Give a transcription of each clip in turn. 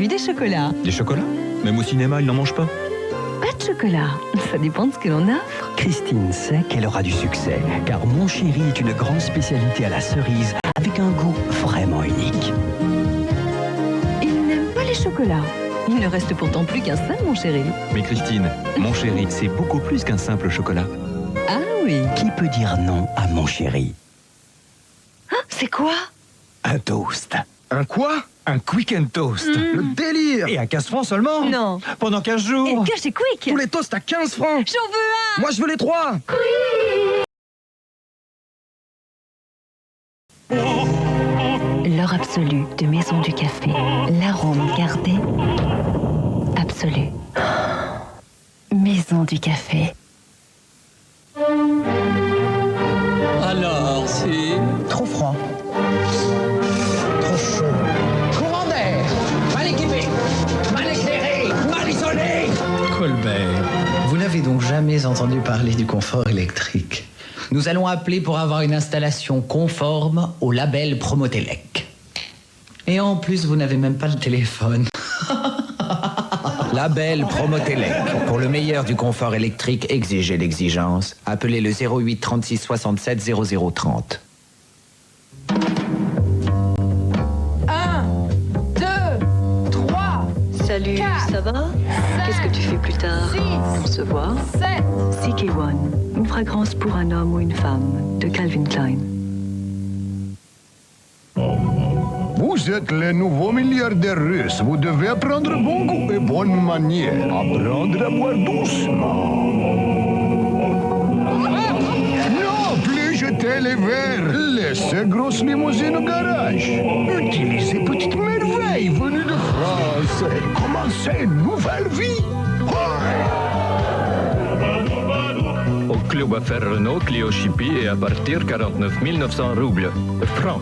vu des chocolats. Des chocolats? Même au cinéma, ils n'en mangent pas. Pas de chocolat. Ça dépend de ce que l'on offre. Christine sait qu'elle aura du succès, car Mon Chéri est une grande spécialité à la cerise, avec un goût vraiment unique. Il n'aime pas les chocolats. Il ne reste pourtant plus qu'un seul, mon chéri. Mais Christine, Mon Chéri, c'est beaucoup plus qu'un simple chocolat. Ah oui. Qui peut dire non à Mon Chéri? Ah, c'est quoi? Un toast. Un quoi? Un quick and toast. Le délire. Et à 15 francs seulement? Non. Pendant 15 jours. Et bien chez Quick. Tous les toasts à 15 francs. J'en veux un. Moi, je veux les 3. L'or absolu de Maison du Café. L'arôme gardé absolu. Maison du Café. Alors, c'est Trop froid. Trop chaud. Courant d'air. Mal équipé. Mal éclairé. Mal isolé. Colbert. Vous n'avez donc jamais entendu parler du confort électrique. Nous allons appeler pour avoir une installation conforme au label Promotelec. Et en plus, vous n'avez même pas le téléphone. Label Promotelec. Pour le meilleur du confort électrique, exigez l'exigence. Appelez le 08 36 67 00 30. 1, 2, 3, Salut, 4, ça va? Qu'est-ce que tu fais plus tard? 6, On se voit? 7. CK1, une fragrance pour un homme ou une femme, de Calvin Klein. Vous êtes les nouveaux milliardaires russes. Vous devez apprendre bon goût et bonne manière. Apprendre à boire doucement. Non, plus jeter les verres. Laissez grosse limousine au garage. Utilisez petite merveille venue de France. Et commencez une nouvelle vie. Au club à faire Renault, Clio Chippy et à partir 49 900 roubles. Francs.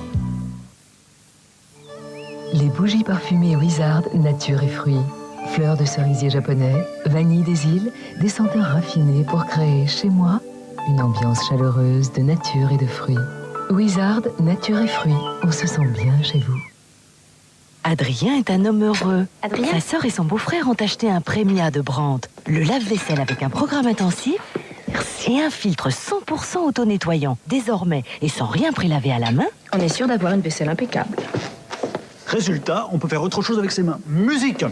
Les bougies parfumées Wizard, nature et fruits. Fleurs de cerisier japonais, vanille des îles, des senteurs raffinées pour créer chez moi une ambiance chaleureuse de nature et de fruits. Wizard, nature et fruits, on se sent bien chez vous. Adrien est un homme heureux. Adrien Sa sœur et son beau-frère ont acheté un Premia de Brandt, le lave-vaisselle avec un programme intensif et un filtre 100% auto-nettoyant. Désormais, et sans rien prélaver à la main, On est sûr d'avoir une vaisselle impeccable. Résultat, on peut faire autre chose avec ses mains. Musique.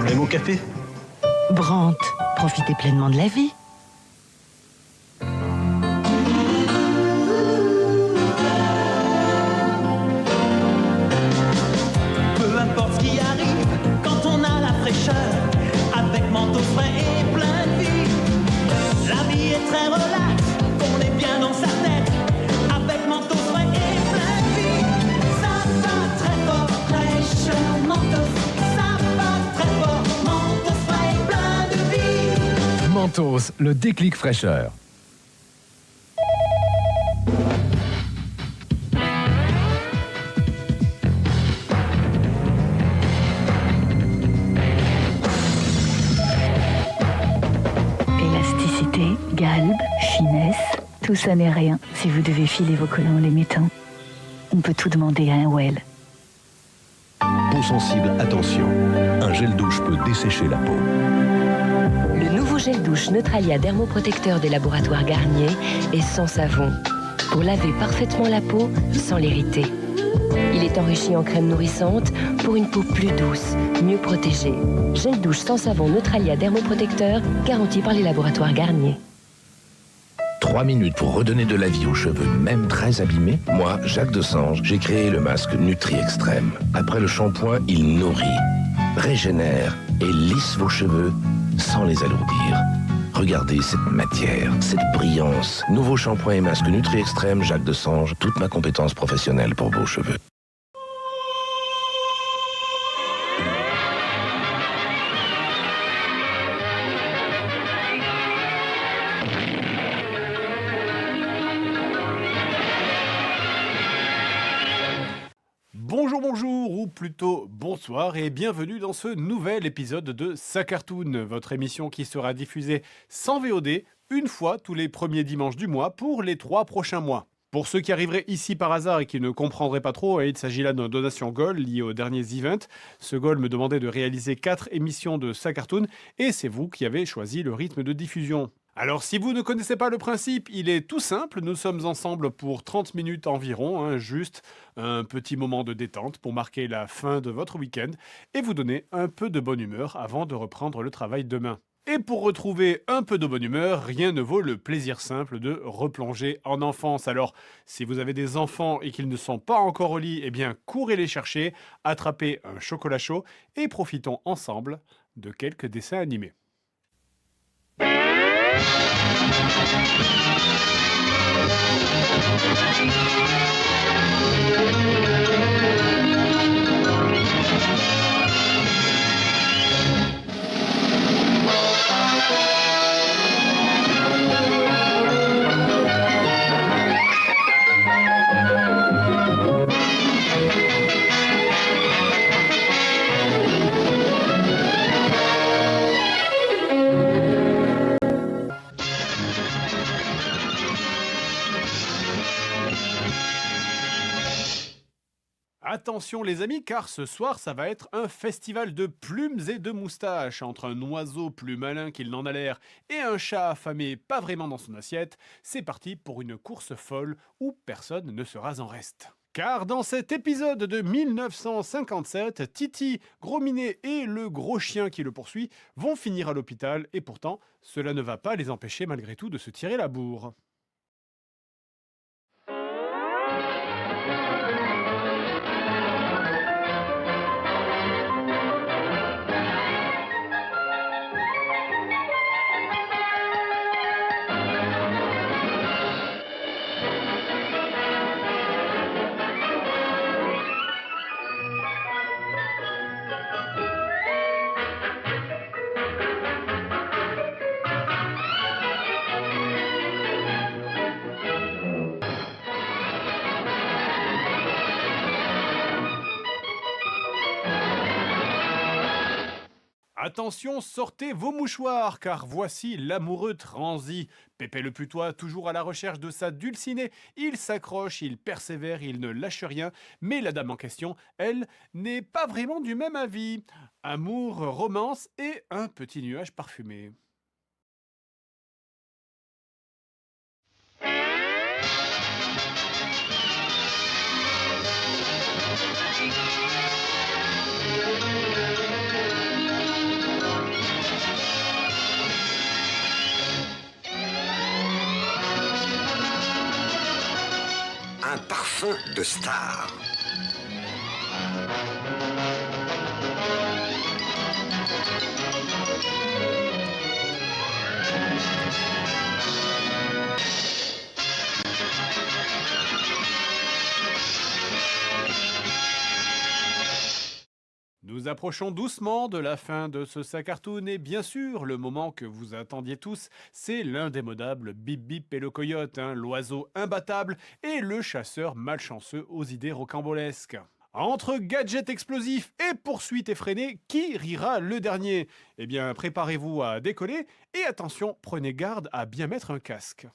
Et mon café? Brandt, profitez pleinement de la vie. Peu importe ce qui arrive, quand on a la fraîcheur, avec manteau frais et plein de vie. La vie est très relaxe, on est bien dans sa tête, avec manteau frais et plein de vie. Ça va très fort, fraîcheur, manteau, ça va très fort, manteau frais et plein de vie. Mentos, le déclic fraîcheur. Élasticité, galbe, finesse, tout ça n'est rien si vous devez filer vos collants en les mettant. On peut tout demander à un Well. Peau sensible, attention. Un gel douche peut dessécher la peau. Le nouveau gel douche Neutralia dermoprotecteur des laboratoires Garnier est sans savon, pour laver parfaitement la peau sans l'irriter. Il est enrichi en crème nourrissante pour une peau plus douce, mieux protégée. Gel douche sans savon Neutralia dermoprotecteur, garanti par les laboratoires Garnier. 3 minutes pour redonner de la vie aux cheveux, même très abîmés. Moi, Jacques Desange, j'ai créé le masque Nutri Extrême. Après le shampoing, il nourrit, régénère et lisse vos cheveux sans les alourdir. Regardez cette matière, cette brillance. Nouveau shampoing et masque Nutri Extrême, Jacques Desange, toute ma compétence professionnelle pour vos cheveux. Bonjour, bonjour, ou plutôt bonsoir et bienvenue dans ce nouvel épisode de Sa Cartoon, votre émission qui sera diffusée sans VOD, une fois tous les premiers dimanches du mois pour les 3 prochains mois. Pour ceux qui arriveraient ici par hasard et qui ne comprendraient pas trop, il s'agit là d'une donation goal liée aux derniers events. Ce goal me demandait de réaliser 4 émissions de sa cartoon et c'est vous qui avez choisi le rythme de diffusion. Alors si vous ne connaissez pas le principe, il est tout simple, nous sommes ensemble pour 30 minutes environ, juste un petit moment de détente pour marquer la fin de votre week-end et vous donner un peu de bonne humeur avant de reprendre le travail demain. Et pour retrouver un peu de bonne humeur, rien ne vaut le plaisir simple de replonger en enfance. Alors, si vous avez des enfants et qu'ils ne sont pas encore au lit, eh bien, courez les chercher, attrapez un chocolat chaud et profitons ensemble de quelques dessins animés. Attention les amis, car ce soir ça va être un festival de plumes et de moustaches. Entre un oiseau plus malin qu'il n'en a l'air et un chat affamé pas vraiment dans son assiette, c'est parti pour une course folle où personne ne sera en reste. Car dans cet épisode de 1957, Titi, Gros Minet et le gros chien qui le poursuit vont finir à l'hôpital et pourtant cela ne va pas les empêcher malgré tout de se tirer la bourre. Attention, sortez vos mouchoirs, car voici l'amoureux transi. Pépé le putois, toujours à la recherche de sa dulcinée, il s'accroche, il persévère, il ne lâche rien, mais la dame en question, elle, n'est pas vraiment du même avis. Amour, romance et un petit nuage parfumé. Un parfum de star. Nous approchons doucement de la fin de ce sac cartoon et bien sûr, le moment que vous attendiez tous, c'est l'indémodable Bip Bip et le coyote, l'oiseau imbattable et le chasseur malchanceux aux idées rocambolesques. Entre gadgets explosifs et poursuites effrénées, qui rira le dernier? Eh bien, préparez-vous à décoller et attention, prenez garde à bien mettre un casque.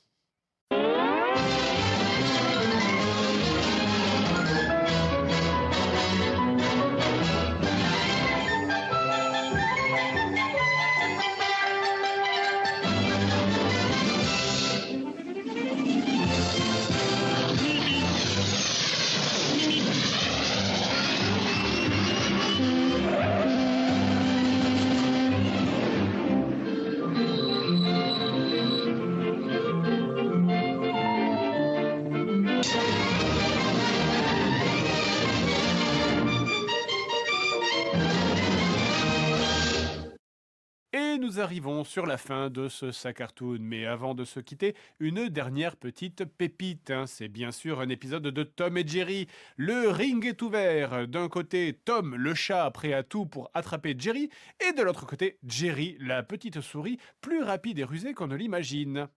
Et nous arrivons sur la fin de ce sac cartoon, mais avant de se quitter, une dernière petite pépite. C'est bien sûr un épisode de Tom et Jerry. Le ring est ouvert. D'un côté, Tom, le chat, prêt à tout pour attraper Jerry, et de l'autre côté, Jerry, la petite souris, plus rapide et rusée qu'on ne l'imagine.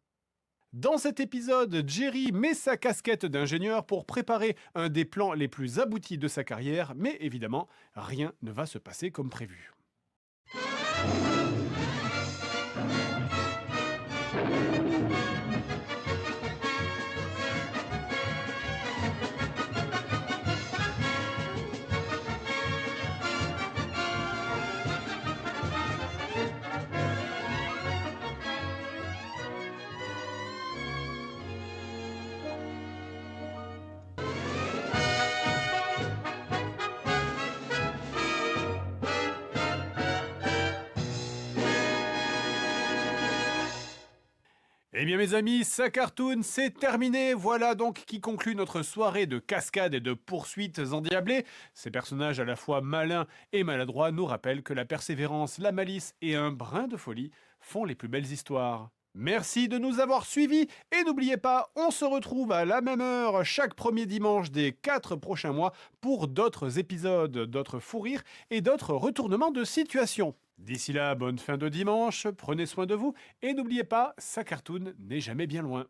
Dans cet épisode, Jerry met sa casquette d'ingénieur pour préparer un des plans les plus aboutis de sa carrière, mais évidemment, rien ne va se passer comme prévu. Eh bien mes amis, ça cartoon, c'est terminé. Voilà donc qui conclut notre soirée de cascades et de poursuites endiablées. Ces personnages à la fois malins et maladroits nous rappellent que la persévérance, la malice et un brin de folie font les plus belles histoires. Merci de nous avoir suivis et n'oubliez pas, on se retrouve à la même heure chaque premier dimanche des 4 prochains mois pour d'autres épisodes, d'autres fous rires et d'autres retournements de situation. D'ici là, bonne fin de dimanche, prenez soin de vous et n'oubliez pas, ça cartoon n'est jamais bien loin.